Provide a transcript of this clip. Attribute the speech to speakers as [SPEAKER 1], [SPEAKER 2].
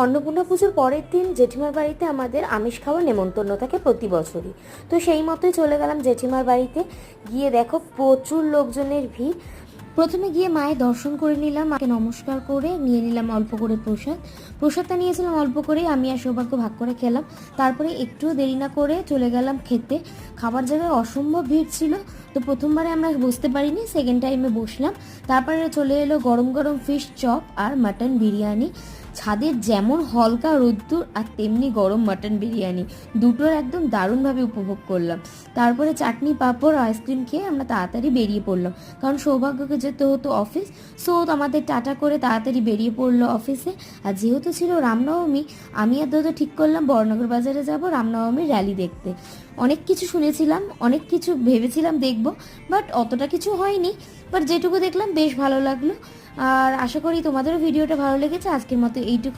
[SPEAKER 1] অন্নপূর্ণা পুজোর পরের দিন জেঠিমার বাড়িতে আমাদের আমিষ খাওয়ার নেমন্তন্ন থাকে প্রতি বছরই। তো সেই মতোই চলে গেলাম জেঠিমার বাড়িতে। গিয়ে দেখো প্রচুর লোকজনের ভিড়। প্রথমে গিয়ে মায়ের দর্শন করে নিলাম, মাকে নমস্কার করে নিয়ে নিলাম অল্প করে প্রসাদটা নিয়েছিলাম অল্প করে, আমি আর সৌভাগ্য ভাগ করে খেলাম। তারপরে একটুও দেরি না করে চলে গেলাম খেতে। খাবার জায়গায় অসম্ভব ভিড় ছিল, তো প্রথমবারে আমরা বসতে পারিনি, সেকেন্ড টাইমে বসলাম। তারপরে চলে এলো গরম গরম ফিশ চপ আর মাটন বিরিয়ানি। ছাদের যেমন হলকা রোদ্দুর আর তেমনি গরম মাটন বিরিয়ানি, দুটোর একদম দারুণভাবে উপভোগ করলাম। তারপরে চাটনি পাঁপড় আইসক্রিম খেয়ে আমরা তাড়াতাড়ি বেরিয়ে পড়লাম, কারণ সৌভাগ্যকে যেতে হতো অফিস। সো আমাদের টাটা করে তাড়াতাড়ি বেরিয়ে পড়লো অফিসে। আর যেহেতু ছিল রামনবমী, আমি আর দাদা ঠিক করলাম বড়নগর বাজারে যাব রামনবমীর র্যালি দেখতে। অনেক কিছু শুনেছিলাম, অনেক কিছু ভেবেছিলাম দেখব, বাট অতটা কিছু হয়নি। বাট যেটুকু দেখলাম বেশ ভালো লাগলো। আর আশা করি তোমাদেরও ভিডিওটা ভালো লেগেছে। আজকের মতো এইটুকুই।